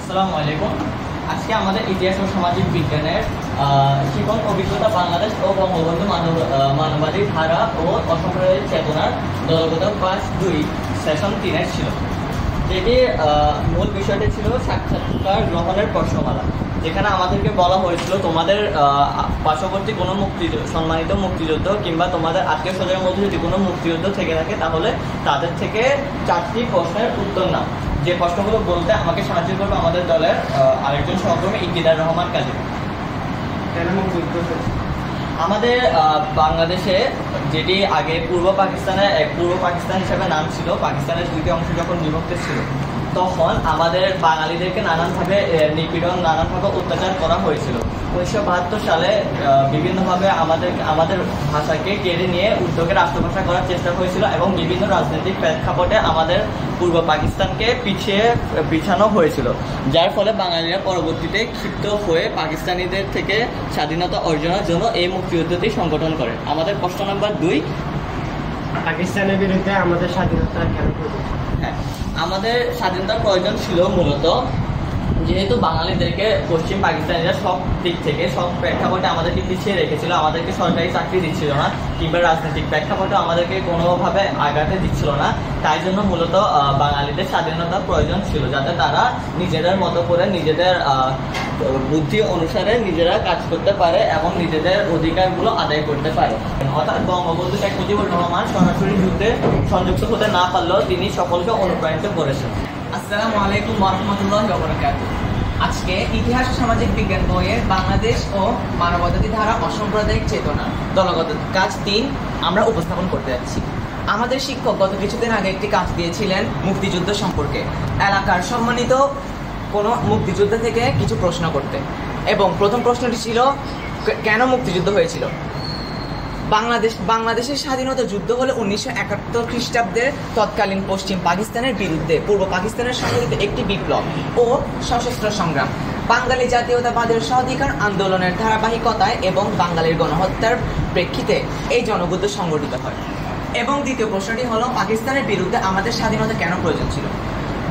আসসালামু আলাইকুম। আজকে আমাদের ইতিহাস ও সামাজিক বিজ্ঞানের জীবন অভিজ্ঞতা বাংলাদেশ ও বঙ্গবন্ধু মানবাদী ধারা ও অসাম্প্রদায়িক চেতনার দলগত ক্লাস 2 সেশন 3 ছিল। যেটি মূল বিষয়টি ছিল সাক্ষাৎকার গ্রহণের প্রশ্নমালা, যেখানে আমাদেরকে বলা হয়েছিল তোমাদের পার্শ্ববর্তী কোনো সম্মানিত মুক্তিযুদ্ধ কিংবা তোমাদের আত্মীয় স্বজনের মধ্যে যদি কোনো মুক্তিযুদ্ধ থেকে থাকে তাহলে তাদের থেকে 4টি প্রশ্নের উত্তর নাও। যে প্রশ্নগুলো বলতে আমাকে সাহায্য করবে আমাদের দলের আরেকজন সহকর্মী ইকিদার রহমান কাজী। আমাদের বাংলাদেশে যেটি আগে পূর্ব পাকিস্তান হিসেবে নাম ছিল, পাকিস্তানের 2টি অংশ যখন বিভক্ত ছিল তখন আমাদের বাঙালিদেরকে নানানভাবে নিপীড়ন, নানানভাবে অত্যাচার করা হয়েছিল। 1972 সালে বিভিন্নভাবে আমাদের ভাষাকে কেড়ে নিয়ে উর্দুকে রাষ্ট্রভাষা করার চেষ্টা হয়েছিল এবং বিভিন্ন রাজনৈতিক প্রেক্ষাপটে আমাদের পূর্ব পাকিস্তানকে পিছানো হয়েছিল, যার ফলে বাঙালিরা পরবর্তীতে ক্ষিপ্ত হয়ে পাকিস্তানিদের থেকে স্বাধীনতা অর্জনের জন্য এই মুক্তিযুদ্ধটি সংগঠন করে। আমাদের প্রশ্ন নাম্বার 2, পাকিস্তানের বিরুদ্ধে আমাদের স্বাধীনতা কেন প্রয়োজন? হ্যাঁ, আমাদের স্বাধীনতার প্রয়োজন ছিল মূলত যেহেতু বাঙালিদেরকে পশ্চিম পাকিস্তানিরা সব দিক থেকে সব প্রেক্ষাপটে আমাদেরকে পিছিয়ে রেখেছিল, আমাদেরকে সরকারি চাকরি দিচ্ছিল না কিংবা রাজনৈতিক প্রেক্ষাপটে আমাদেরকে কোনোভাবে আগাতে দিচ্ছিল না। তাই জন্য মূলত বাঙালিদের স্বাধীনতার প্রয়োজন ছিল, যাতে তারা নিজেদের মতো করে নিজেদের বুদ্ধি অনুসারে নিজেরা কাজ করতে পারে এবং নিজেদের অধিকারগুলো আদায় করতে পারে। অর্থাৎ বঙ্গবন্ধু শেখ মুজিবুর রহমান সরাসরি যুদ্ধে সংযুক্ত হতে না পারলেও তিনি সকলকে অনুপ্রাণিত করেছেন। আসসালামু আলাইকুম ওয়া রাহমাতুল্লাহি ওয়া বারাকাতুহু। আজকে ইতিহাস ও সামাজিক বিজ্ঞান বইয়ের বাংলাদেশ ও মানবতাবাদী ধারা অসাম্প্রদায়িক চেতনা দলগত কাজ 3 আমরা উপস্থাপন করতে যাচ্ছি। আমাদের শিক্ষক গত কিছুদিন আগে একটি কাজ দিয়েছিলেন মুক্তিযুদ্ধ সম্পর্কে, এলাকার সম্মানিত কোনো মুক্তিযুদ্ধ থেকে কিছু প্রশ্ন করতে, এবং প্রথম প্রশ্নটি ছিল কেন মুক্তিযুদ্ধ হয়েছিল। বাংলাদেশের স্বাধীনতা যুদ্ধ হলো 1971 খ্রিস্টাব্দের তৎকালীন পশ্চিম পাকিস্তানের বিরুদ্ধে পূর্ব পাকিস্তানের সংঘটিত একটি বিপ্লব ও সশস্ত্র সংগ্রাম, বাঙালি জাতীয়তাবাদের স্বাধিকার আন্দোলনের ধারাবাহিকতায় এবং বাঙালির গণহত্যার প্রেক্ষিতে এই জনযুদ্ধ সংগঠিত হয়। এবং দ্বিতীয় প্রশ্নটি হলো পাকিস্তানের বিরুদ্ধে আমাদের স্বাধীনতা কেন প্রয়োজন ছিল।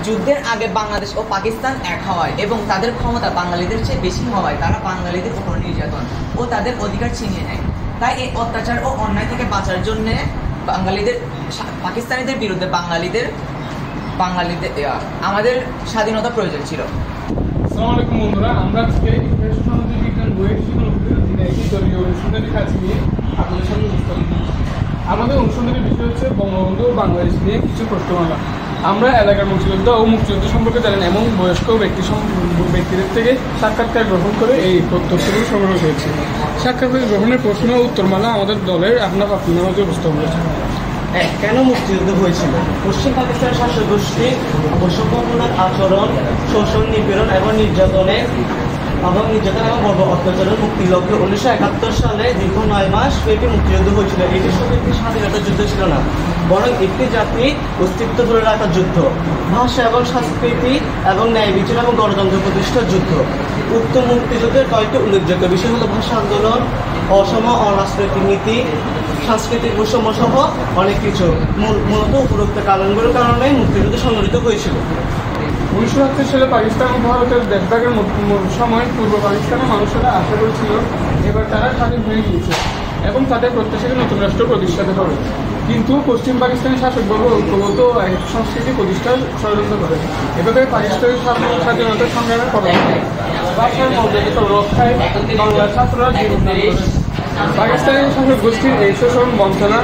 যুদ্ধের আগে বাংলাদেশ ও পাকিস্তান এক হওয়ায় এবং তাদের ক্ষমতা বাঙালিদের চেয়ে বেশি হওয়ায় তারা বাঙালিদের উপর নির্যাতন ও তাদের অধিকার ছিনিয়ে নেয়। তাই এই অত্যাচার ও অন্যায় থেকে বাঁচার জন্য পাকিস্তানিদের বিরুদ্ধে বাঙালিদের আমাদের স্বাধীনতা প্রয়োজন ছিল। আসসালামু আলাইকুম বন্ধুরা, আমরা আজকে ইতিহাস ও সামাজিক বিজ্ঞান বইয়ের শিক্ষণ একটি দলীয় অনুসন্ধানী কাজ নিয়ে আপনাদের সামনে উপস্থাপন করছি। আমাদের অনুসন্ধানের বিষয় হচ্ছে বঙ্গবন্ধু ও বাংলাদেশ নিয়ে কিছু প্রশ্নমালা। আমরা এলাকার মুক্তিযুদ্ধ ও মুক্তিযুদ্ধ সম্পর্কে জানেন এমন বয়স্ক ব্যক্তিদের থেকে সাক্ষাৎকার গ্রহণ করে এই তথ্যগুলো সংগ্রহ করেছি। সাক্ষাৎকার গ্রহণের প্রশ্ন ও উত্তরমালা আমাদের দলের আপনার মাঝে উপস্থাপন করেছে। কেন মুক্তিযুদ্ধ হয়েছিল? পশ্চিম পাকিস্তানের শাসক গোষ্ঠী বৈষম্যমূলক আচরণ, শোষণ, নিপীড়ন এবং নির্যাতন এবং বর্ব অত্যাচারের মুক্তির লক্ষ্যে 1971 সালে দীর্ঘ 9 মাস ব্যাপী মুক্তিযুদ্ধ হয়েছিল। এটি শুধু একটি স্বাধীনতা যুদ্ধ ছিল না, বরং একটি জাতির অস্তিত্ব ধরে রাখার যুদ্ধ, ভাষা এবং সংস্কৃতি এবং ন্যায় বিচার এবং গণতন্ত্র প্রতিষ্ঠার যুদ্ধ। উক্ত মুক্তিযুদ্ধের কয়েকটি উল্লেখযোগ্য বিষয় হলো ভাষা আন্দোলন, অসম অরাজনৈতিক নীতি, সাংস্কৃতিক বৈষম্য সহ অনেক কিছু। মূলত উপরোক্ত কারণগুলোর কারণে মুক্তিযুদ্ধ সংঘটিত হয়েছিল। 1978 সালে পাকিস্তান ও ভারতের দেশভাগের সময় পূর্ব পাকিস্তানের মানুষেরা আশা করেছিল এবার তারা স্বাধীন হয়ে গিয়েছে এবং তাদের প্রত্যাশাকে নতুন রাষ্ট্র প্রতিষ্ঠাতে হবে। কিন্তু পশ্চিম পাকিস্তানের শাসকবর্গ ঐক্যবদ্ধ সংস্কৃতি প্রতিষ্ঠার ষড়যন্ত্র করে। এভাবে পাকিস্তানের স্বাধীনতার সংগ্রামের পদক্ষেপ ভাষার মর্যাদা রক্ষায় বাংলার ছাত্ররা জীবন দান করে। পাকিস্তানি শাসক গোষ্ঠীর এই শোষণ, বঞ্চনা